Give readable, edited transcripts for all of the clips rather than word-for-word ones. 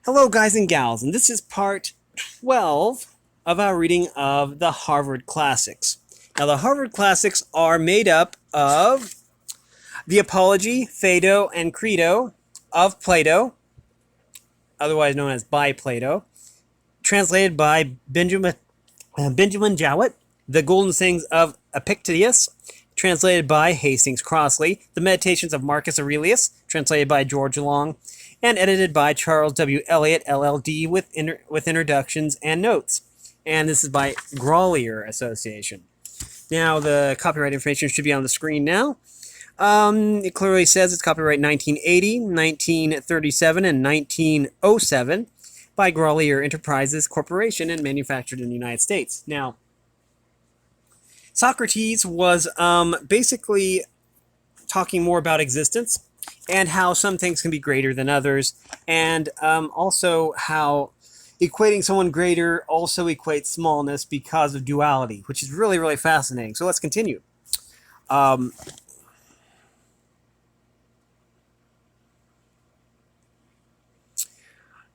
Hello, guys and gals, and this is part 12 of our reading of the Harvard Classics. Now, the Harvard Classics are made up of the Apology, Phaedo, and Credo of Plato, otherwise known as by Plato, translated by Benjamin Jowett, the Golden Sayings of Epictetus, translated by Hastings Crossley, the Meditations of Marcus Aurelius, translated by George Long, and edited by Charles W. Eliot, LLD, with introductions and notes. And this is by Grolier Association. Now, the copyright information should be on the screen now. It clearly says it's copyright 1980, 1937, and 1907 by Grolier Enterprises Corporation and manufactured in the United States. Now, Socrates was basically talking more about existence and how some things can be greater than others, and also how equating someone greater also equates smallness because of duality, which is really, really fascinating. So let's continue.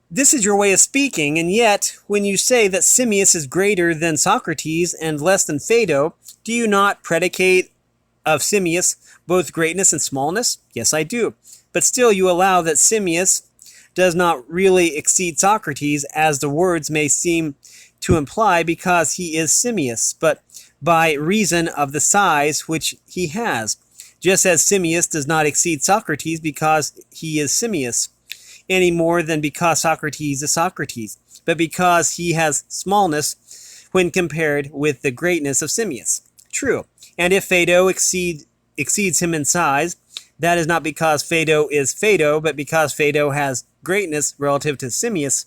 This is your way of speaking, and yet, when you say that Simmias is greater than Socrates and less than Phaedo, do you not predicate of Simmias both greatness and smallness? Yes, I do. But still you allow that Simmias does not really exceed Socrates, as the words may seem to imply, because he is Simmias, but by reason of the size which he has, just as Simmias does not exceed Socrates because he is Simmias, any more than because Socrates is Socrates, but because he has smallness when compared with the greatness of Simmias. True. And if Phaedo exceeds him in size, that is not because Phaedo is Phaedo, but because Phaedo has greatness relative to Simmias,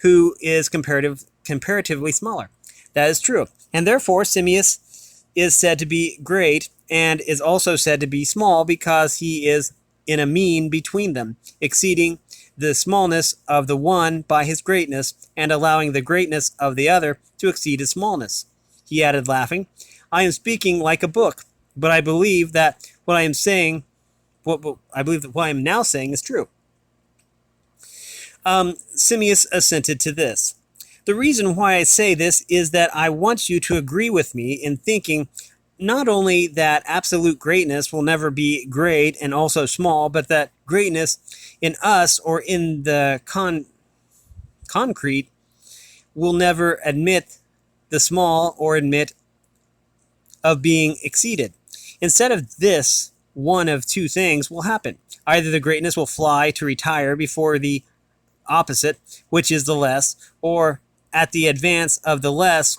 who is comparatively smaller. That is true. And therefore, Simmias is said to be great and is also said to be small because he is in a mean between them, exceeding the smallness of the one by his greatness and allowing the greatness of the other to exceed his smallness. He added, laughing, I am speaking like a book, but I believe that what I am saying, what I am now saying is true. Simmias assented to this. The reason why I say this is that I want you to agree with me in thinking not only that absolute greatness will never be great and also small, but that greatness in us or in the concrete will never admit the small or admit of being exceeded. Instead of this, one of two things will happen. Either the greatness will fly to retire before the opposite, which is the less, or at the advance of the less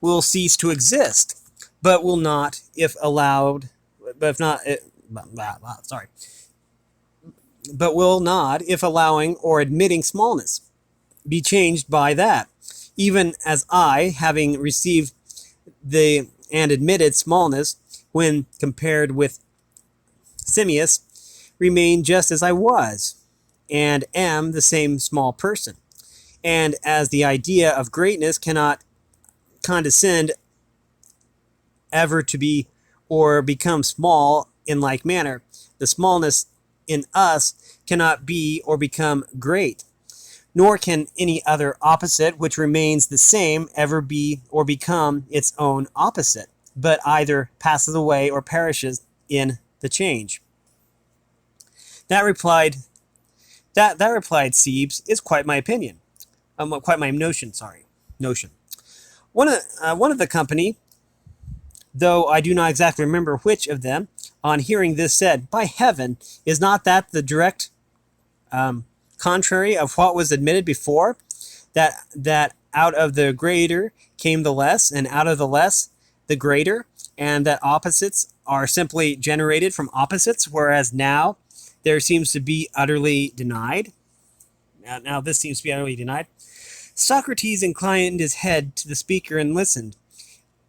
will cease to exist, but will not, if allowed, but will not, if allowing or admitting smallness, be changed by that, even as I, having received the and admitted smallness when compared with Simmias, remain just as I was, and am the same small person. And as the idea of greatness cannot condescend ever to be or become small in like manner, the smallness in us cannot be or become great, nor can any other opposite which remains the same ever be or become its own opposite, but either passes away or perishes in the change. That replied Sebes, is quite my opinion. Quite my notion. One of the company, though I do not exactly remember which of them, on hearing this said, "By heaven, is not that the direct contrary of what was admitted before? That out of the greater came the less, and out of the less the greater, and that opposites are simply generated from opposites, whereas now there seems to be utterly denied." Now this seems to be utterly denied. Socrates inclined his head to the speaker and listened.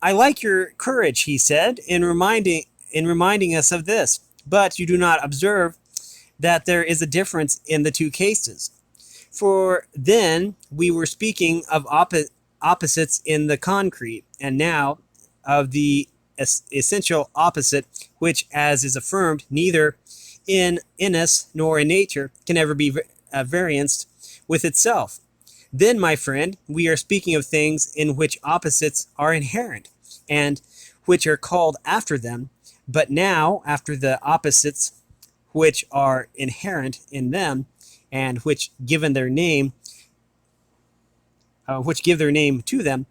"I like your courage," he said, in reminding us of this, "but you do not observe that there is a difference in the two cases. For then we were speaking of opposites in the concrete, and now of the essential opposite, which, as is affirmed, neither in us nor in nature can ever be varianced, with itself. Then, my friend, we are speaking of things in which opposites are inherent, and which are called after them. But now, after the opposites which are inherent in them, and which given their name, which give their name to them,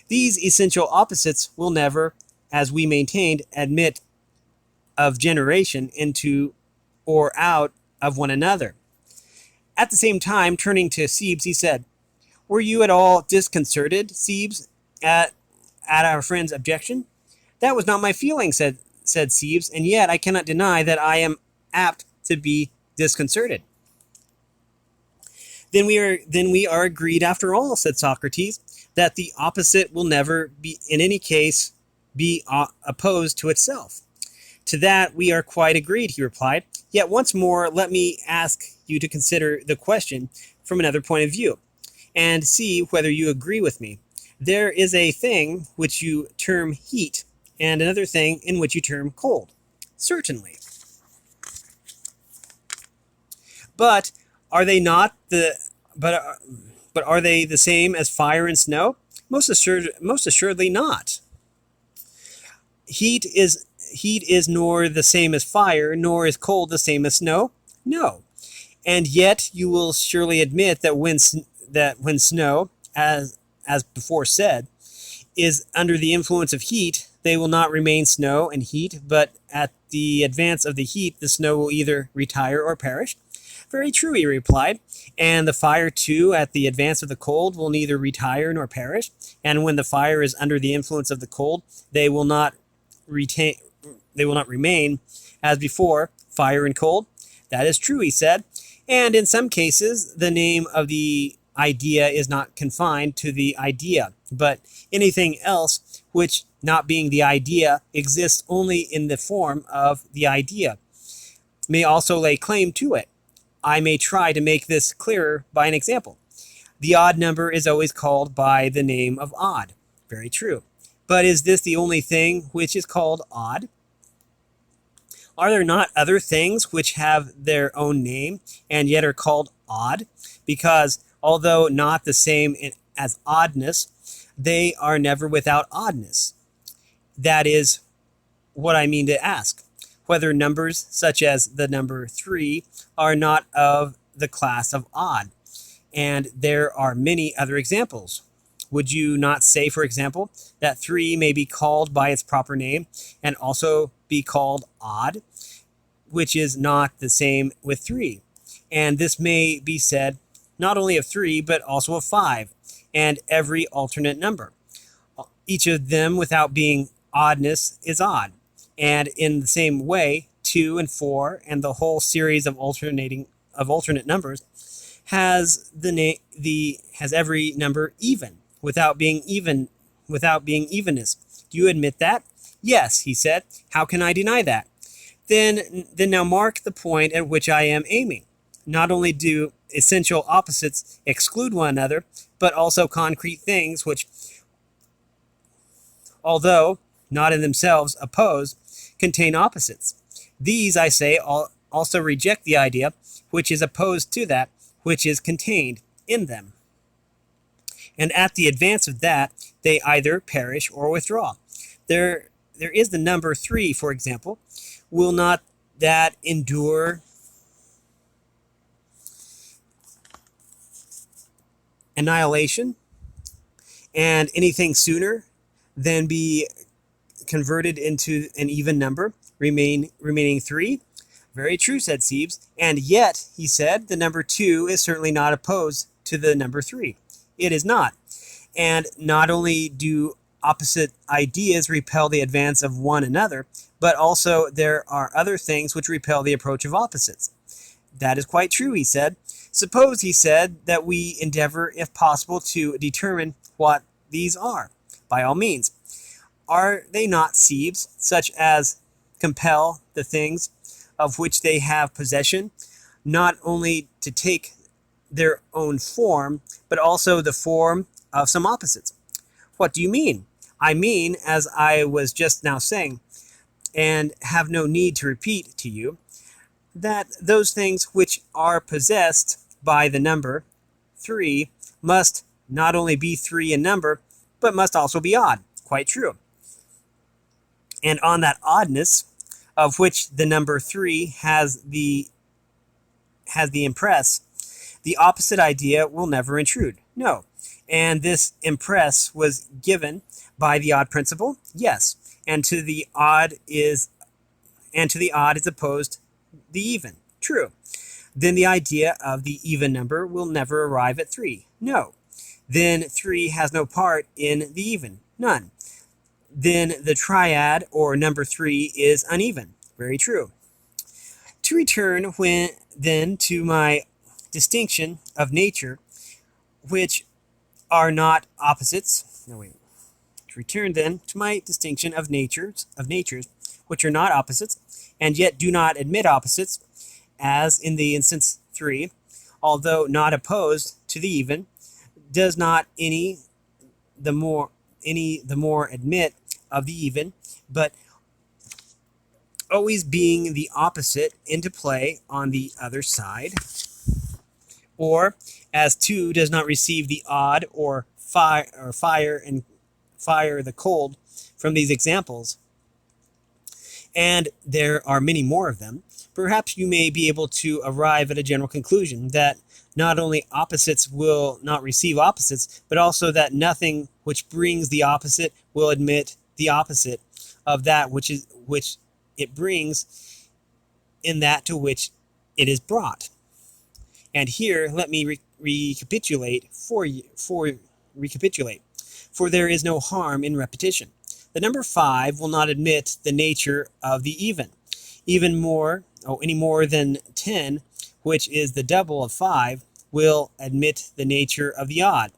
these essential opposites will never, as we maintained, admit of generation into or out of one another. At the same time, turning to Cebes, he said, "Were you at all disconcerted, Cebes, at our friend's objection?" "That was not my feeling," said Cebes, "and yet I cannot deny that I am apt to be disconcerted." Then we are agreed after all," said Socrates, "that the opposite will never be, in any case, be opposed to itself." "To that we are quite agreed," he replied. "Yet once more let me ask you to consider the question from another point of view, and see whether you agree with me. There is a thing which you term heat, and another thing in which you term cold." "Certainly." But are they not the but are they the same as fire and snow? Most assuredly not. Heat is nor the same as fire, nor is cold the same as snow. No. And yet you will surely admit that when snow, as before said, is under the influence of heat, they will not remain snow and heat, but at the advance of the heat, the snow will either retire or perish. "Very true," he replied. "And the fire, too, at the advance of the cold, will neither retire nor perish. And when the fire is under the influence of the cold, they will not remain as before, fire and cold." "That is true," he said. "And in some cases, the name of the idea is not confined to the idea, but anything else which, not being the idea, exists only in the form of the idea, may also lay claim to it. I may try to make this clearer by an example. The odd number is always called by the name of odd." "Very true. But is this the only thing which is called odd? Are there not other things which have their own name and yet are called odd? Because, although not the same as oddness, they are never without oddness. That is what I mean to ask, whether numbers such as the number 3 are not of the class of odd. And there are many other examples. Would you not say, for example, that 3 may be called by its proper name and also be called odd, which is not the same with 3? And this may be said not only of 3, but also of 5, and every alternate number. Each of them, without being oddness, is odd. And in the same way, 2 and 4 and the whole series of alternate numbers has every number even, without being evenness. Do you admit that?" "Yes," he said. "How can I deny that?" Then now mark the point at which I am aiming. Not only do essential opposites exclude one another, but also concrete things which, although not in themselves opposed, contain opposites. These, I say, also reject the idea which is opposed to that which is contained in them. And at the advance of that, they either perish or withdraw. There is the number 3, for example. Will not that endure annihilation, and anything sooner than be converted into an even number, remaining 3? "Very true," said Cebes. "And yet," he said, "the number 2 is certainly not opposed to the number 3. It is not. And not only do opposite ideas repel the advance of one another, but also there are other things which repel the approach of opposites." "That is quite true," he said. "Suppose," he said, "that we endeavor, if possible, to determine what these are." "By all means." "Are they not, Cebes, such as compel the things of which they have possession, not only to take their own form, but also the form of some opposites?" "What do you mean?" "I mean, as I was just now saying, and have no need to repeat to you, that those things which are possessed by the number 3 must not only be 3 in number, but must also be odd. Quite true. And on that oddness, of which the number 3 has the impress, the opposite idea will never intrude. No. And this impress was given by the odd principle? Yes. And to the odd is opposed the even. True. Then the idea of the even number will never arrive at 3. No. Then 3 has no part in the even. None. Then the triad or number 3 is uneven. Very true. To return then to my distinction of nature, which are not opposites. No, wait. To return then to my distinction of natures, which are not opposites, and yet do not admit opposites, as in the instance 3, although not opposed to the even, does not any the more admit of the even, but always being the opposite into play on the other side. Or as 2 does not receive the odd or fire the cold from these examples, and there are many more of them, perhaps you may be able to arrive at a general conclusion that not only opposites will not receive opposites, but also that nothing which brings the opposite will admit the opposite of that which it brings in that to which it is brought. And here, let me recapitulate, for there is no harm in repetition. The number 5 will not admit the nature of the even, any more than 10, which is the double of 5, will admit the nature of the odd.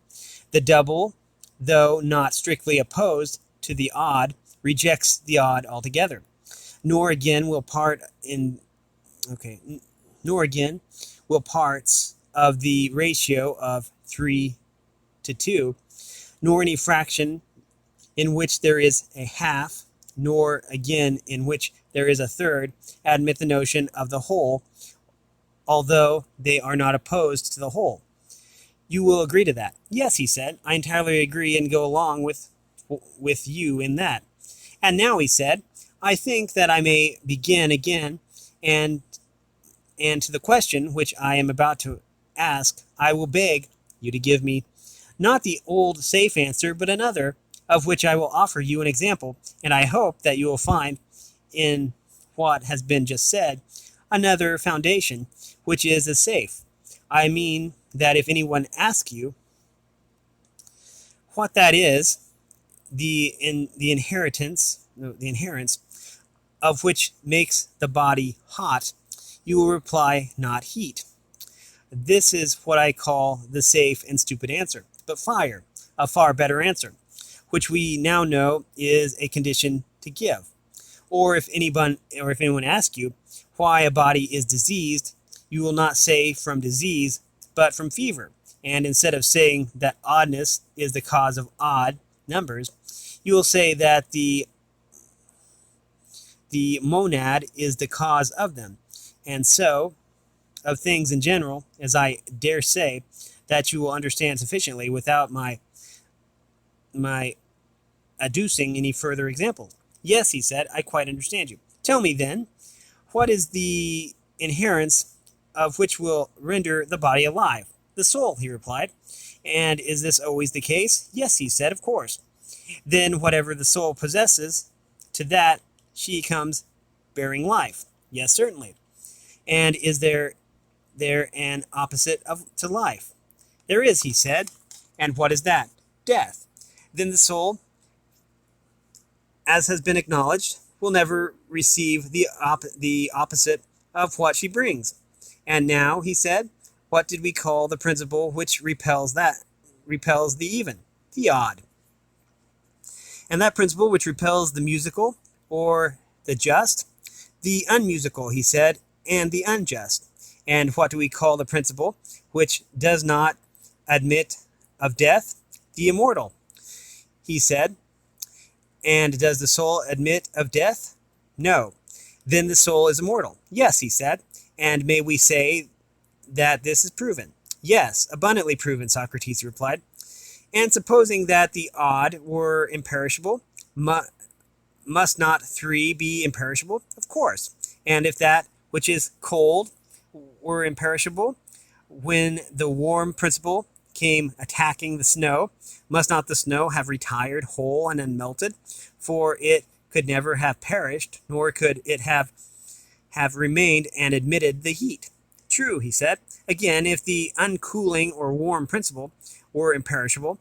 The double, though not strictly opposed to the odd, rejects the odd altogether. Nor again will parts of the ratio of 3 to 2, nor any fraction in which there is a half, nor again in which there is a third, admit the notion of the whole, although they are not opposed to the whole. You will agree to that. Yes, he said, I entirely agree and go along with you in that. And now, he said, I think that I may begin again, and to the question which I am about to ask, I will beg you to give me not the old safe answer, but another, of which I will offer you an example, and I hope that you will find in what has been just said another foundation, which is as safe. I mean that if anyone asks you what that is, the inherence of which makes the body hot, you will reply, not heat. This is what I call the safe and stupid answer, but fire, a far better answer, which we now know is a condition to give. Or if anyone asks you why a body is diseased, you will not say from disease, but from fever. And instead of saying that oddness is the cause of odd numbers, you will say that the monad is the cause of them. And so, of things in general, as I dare say, that you will understand sufficiently without my adducing any further examples. Yes, he said, I quite understand you. Tell me then, what is the inherence of which will render the body alive? The soul, he replied. And is this always the case? Yes, he said, of course. Then whatever the soul possesses, to that she comes bearing life. Yes, certainly. And is there an opposite to life? There is, he said. And what is that? Death. Then the soul, as has been acknowledged, will never receive the opposite of what she brings. And now, he said, what did we call the principle which repels the even, the odd? And that principle which repels the musical or the just, the unmusical, he said, and the unjust. And what do we call the principle which does not admit of death? The immortal, he said. And does the soul admit of death? No. Then the soul is immortal. Yes, he said. And may we say that this is proven? Yes, abundantly proven, Socrates replied. And supposing that the odd were imperishable, must not three be imperishable? Of course. And if that which is cold were imperishable, when the warm principle came attacking the snow, must not the snow have retired whole and unmelted? For it could never have perished, nor could it have remained and admitted the heat. True, he said. Again, if the uncooling or warm principle were imperishable,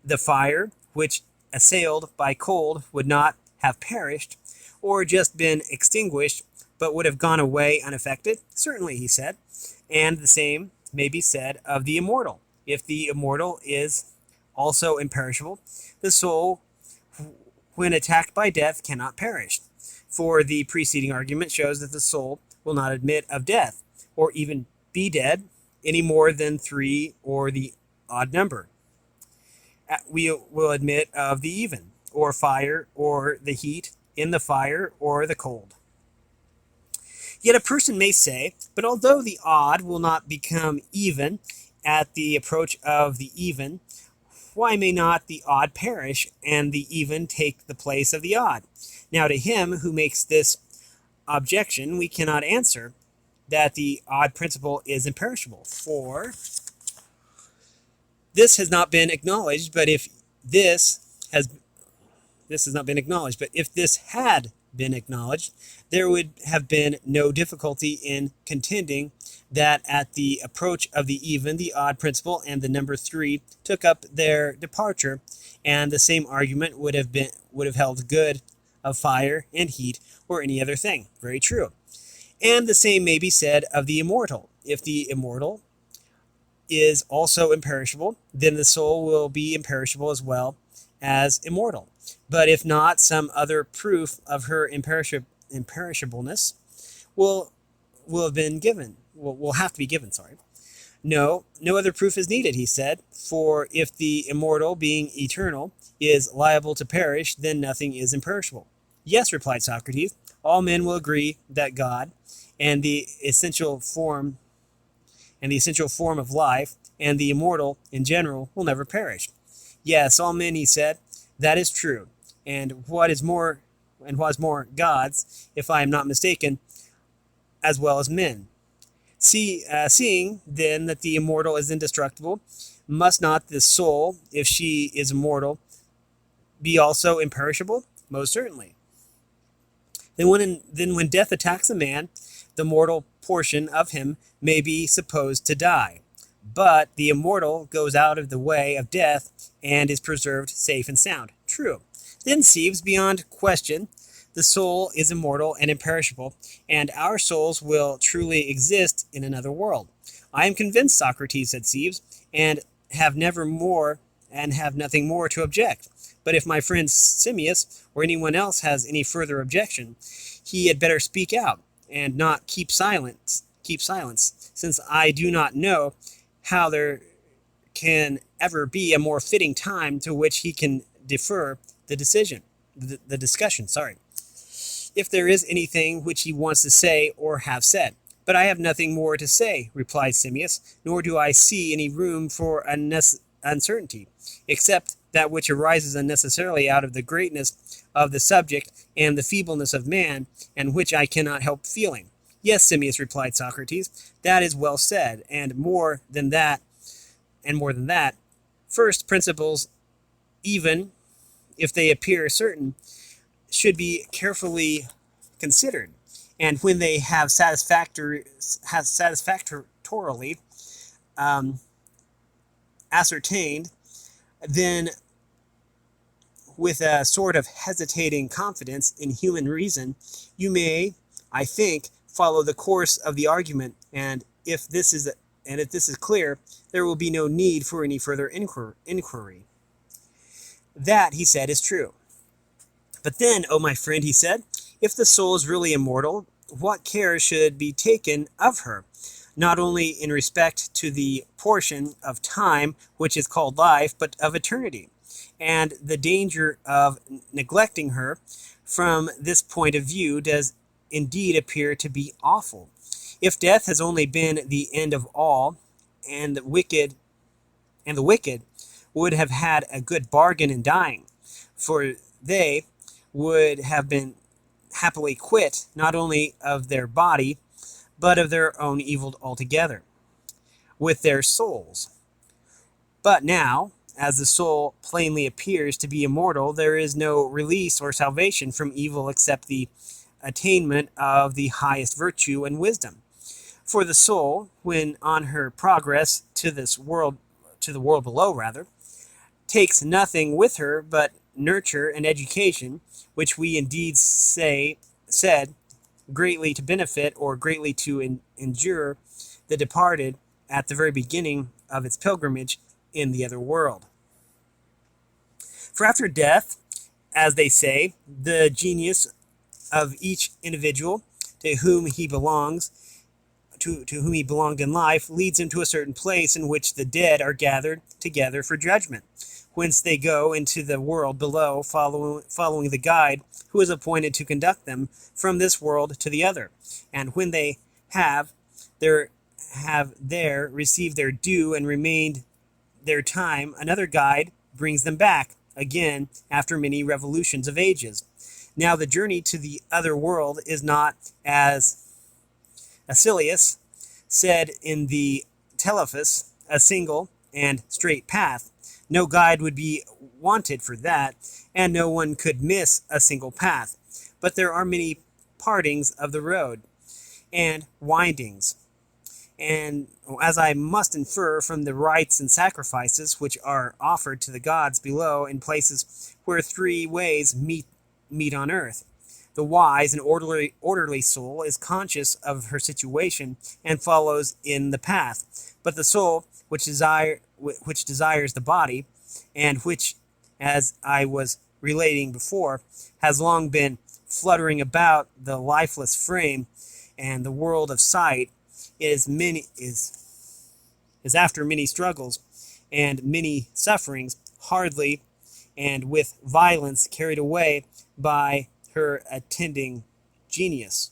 the fire which assailed by cold would not have perished, or just been extinguished, but would have gone away unaffected? Certainly, he said. And the same may be said of the immortal. If the immortal is also imperishable, the soul, when attacked by death, cannot perish. For the preceding argument shows that the soul will not admit of death, or even be dead, any more than three or the odd number. We will admit of the even, or fire, or the heat in the fire, or the cold. Yet a person may say, but although the odd will not become even at the approach of the even, why may not the odd perish and the even take the place of the odd? Now to him who makes this objection, we cannot answer that the odd principle is imperishable, for this has not been acknowledged, but if this has not been acknowledged, but if this had been acknowledged, there would have been no difficulty in contending that at the approach of the even, the odd principle and the number three took up their departure, and the same argument would have held good of fire and heat or any other thing. Very true. And the same may be said of the immortal. If the immortal is also imperishable, then the soul will be imperishable as well as immortal. But if not, some other proof of her imperishableness will have been given. Will have to be given. No other proof is needed, he said. For if the immortal, being eternal, is liable to perish, then nothing is imperishable. Yes, replied Socrates. All men will agree that God and the essential form of life and the immortal in general will never perish. Yes, all men, he said, that is true. And what is more, gods, if I am not mistaken, as well as men. Seeing then that the immortal is indestructible, must not the soul, if she is immortal, be also imperishable? Most certainly. Then when death attacks a man, the mortal portion of him may be supposed to die. But the immortal goes out of the way of death and is preserved safe and sound. True. Then, Cebes, beyond question, the soul is immortal and imperishable, and our souls will truly exist in another world. I am convinced, Socrates, said Cebes, and have nothing more to object. But if my friend Simmias or anyone else has any further objection, he had better speak out and not keep silence, since I do not know how there can ever be a more fitting time to which he can defer the discussion. If there is anything which he wants to say or have said. But I have nothing more to say, replied Simmias, nor do I see any room for uncertainty, except that which arises unnecessarily out of the greatness of the subject and the feebleness of man, and which I cannot help feeling. Yes, Simmias, replied Socrates, that is well said, and more than that, first principles, even if they appear certain, should be carefully considered, and when they have satisfactorily ascertained, then with a sort of hesitating confidence in human reason, you may, I think, follow the course of the argument, and if this is clear, there will be no need for any further inquiry. That, he said, is true. But then, O my friend, he said, if the soul is really immortal, what care should be taken of her, not only in respect to the portion of time which is called life, but of eternity? And the danger of neglecting her from this point of view does indeed appear to be awful. If death has only been the end of all, and the wicked would have had a good bargain in dying, for they would have been happily quit not only of their body, but of their own evil altogether, with their souls. But now, as the soul plainly appears to be immortal, there is no release or salvation from evil except the attainment of the highest virtue and wisdom. For the soul, when on her progress to the world below, takes nothing with her but nurture and education, which we indeed said greatly to benefit or greatly to endure the departed at the very beginning of its pilgrimage in the other world. For after death, as they say, the genius of each individual to whom he belongs, to whom he belonged in life, leads him to a certain place in which the dead are gathered together for judgment, whence they go into the world below, following the guide who is appointed to conduct them from this world to the other. And when they have there received their due and remained their time, another guide brings them back again after many revolutions of ages. Now the journey to the other world is not, as Acilius said in the Telephus, a single and straight path. No guide would be wanted for that, and no one could miss a single path. But there are many partings of the road, and windings. And as I must infer from the rites and sacrifices which are offered to the gods below in places where three ways meet on earth, the wise and orderly soul is conscious of her situation and follows in the path. But the soul which desires the body, and which, as I was relating before, has long been fluttering about the lifeless frame and the world of sight, is after many struggles and many sufferings, hardly and with violence carried away by her attending genius.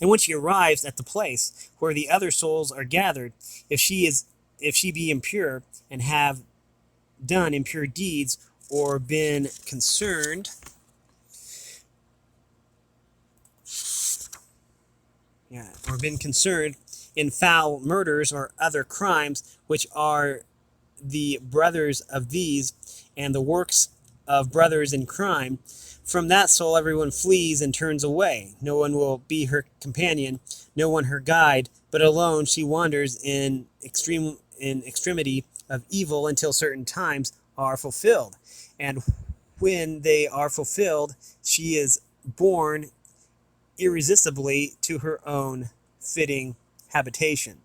And when she arrives at the place where the other souls are gathered, if she be impure and have done impure deeds or been concerned in foul murders or other crimes, which are the brothers of these and the works of brothers in crime, from that soul everyone flees and turns away. No one will be her companion, no one her guide, but alone she wanders in extremity of evil until certain times are fulfilled. And when they are fulfilled, she is borne irresistibly to her own fitting habitation.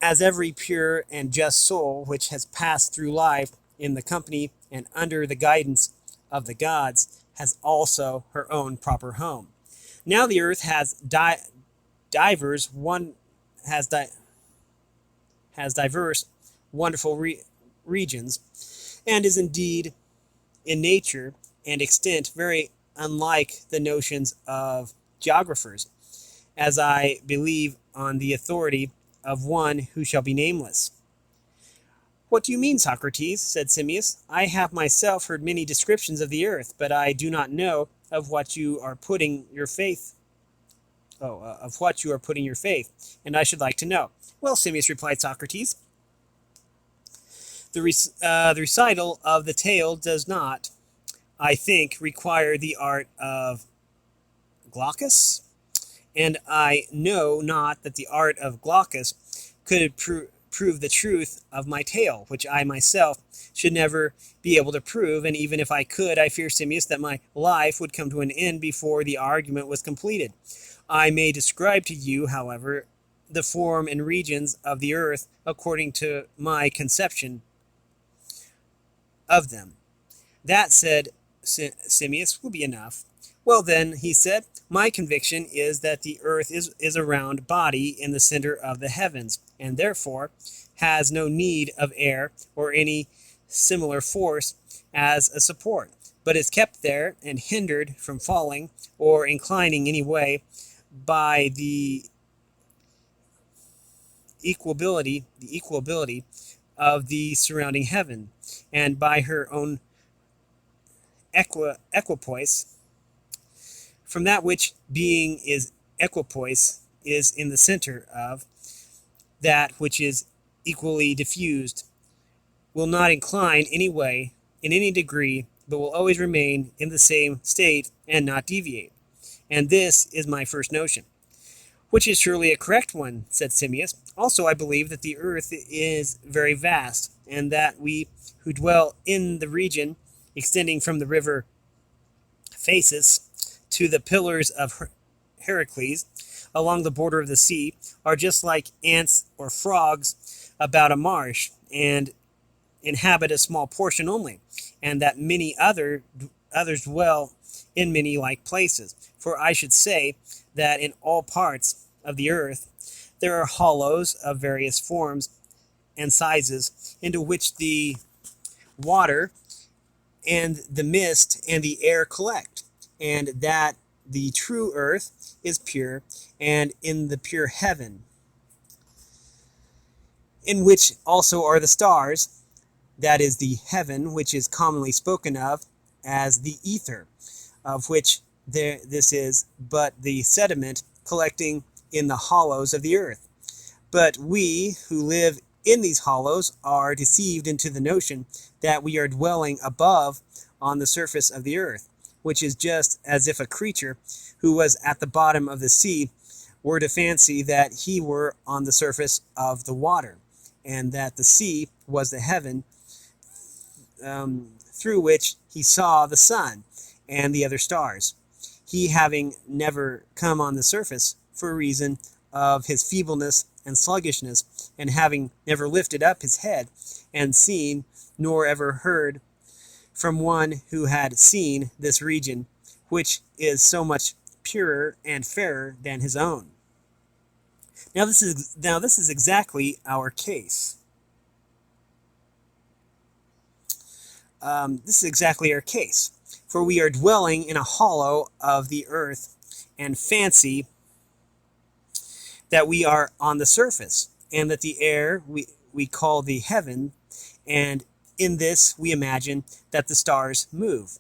As every pure and just soul which has passed through life in the company and under the guidance of the gods has also her own proper home. Now the earth has diverse wonderful regions, and is indeed in nature and extent very unlike the notions of geographers, as I believe on the authority of one who shall be nameless. What do you mean, Socrates? Said Simmias. I have myself heard many descriptions of the earth, but I do not know of what you are putting your faith. And I should like to know. Well, Simmias, replied Socrates, the recital of the tale does not, I think, require the art of Glaucus, and I know not that the art of Glaucus could prove the truth of my tale, which I myself should never be able to prove, and even if I could, I fear, Simmias, that my life would come to an end before the argument was completed. I may describe to you, however, the form and regions of the earth according to my conception of them. That, said Simmias, will be enough. Well then, he said, my conviction is that the earth is a round body in the center of the heavens, and therefore has no need of air or any similar force as a support, but is kept there and hindered from falling or inclining any way by the the equability of the surrounding heaven, and by her own equipoise, from that which being is equipoise, is in the center of that which is equally diffused, will not incline any way, in any degree, but will always remain in the same state and not deviate. And this is my first notion. Which is surely a correct one, said Simmias. Also, I believe that the earth is very vast, and that we who dwell in the region extending from the river Phasis to the pillars of Heracles along the border of the sea are just like ants or frogs about a marsh, and inhabit a small portion only, and that many others dwell in many like places. For I should say that in all parts of the earth there are hollows of various forms and sizes, into which the water and the mist and the air collect, and that the true earth is pure, and in the pure heaven, in which also are the stars, that is the heaven, which is commonly spoken of as the ether, of which this is but the sediment collecting in the hollows of the earth. But we who live in these hollows are deceived into the notion that we are dwelling above on the surface of the earth, which is just as if a creature who was at the bottom of the sea were to fancy that he were on the surface of the water, and that the sea was the heaven through which he saw the sun and the other stars, he having never come on the surface for reason of his feebleness and sluggishness, and having never lifted up his head and seen, nor ever heard from one who had seen this region, which is so much purer and fairer than his own. Now this is exactly our case. This is exactly our case, for we are dwelling in a hollow of the earth, and fancy that we are on the surface, and that the air we call the heaven, and in this we imagine that the stars move.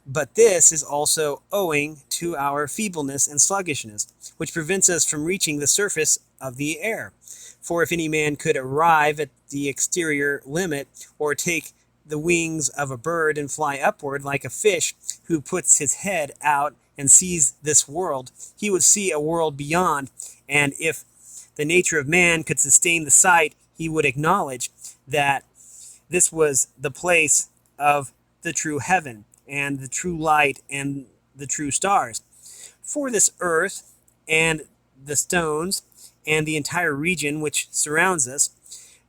But this is also owing to our feebleness and sluggishness, which prevents us from reaching the surface of the air. For if any man could arrive at the exterior limit, or take the wings of a bird and fly upward like a fish who puts his head out and sees this world, he would see a world beyond, and if the nature of man could sustain the sight, he would acknowledge that this was the place of the true heaven, and the true light, and the true stars. For this earth, and the stones, and the entire region which surrounds us,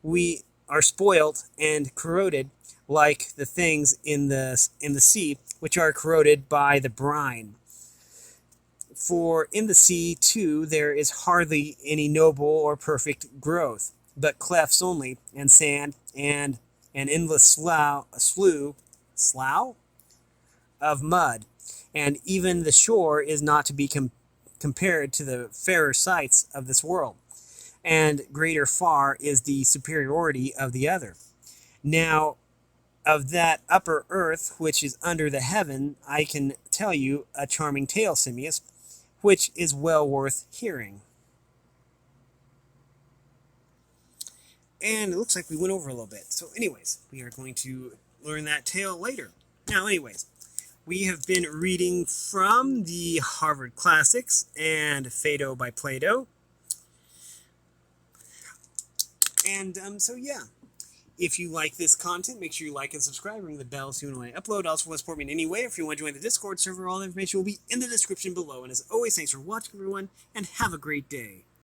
we are spoiled and corroded like the things in the sea, which are corroded by the brine. For in the sea, too, there is hardly any noble or perfect growth, but clefts only, and sand, and an endless slough of mud. And even the shore is not to be compared to the fairer sights of this world, and greater far is the superiority of the other. Now, of that upper earth which is under the heaven, I can tell you a charming tale, Simmias, which is well worth hearing. And it looks like we went over a little bit. So anyways, we are going to learn that tale later. Now anyways, we have been reading from the Harvard Classics and Phaedo by Plato. And so yeah. If you like this content, make sure you like and subscribe, ring the bell so you know when I upload. Also, want to support me in any way. If you want to join the Discord server, all the information will be in the description below. And as always, thanks for watching, everyone, and have a great day.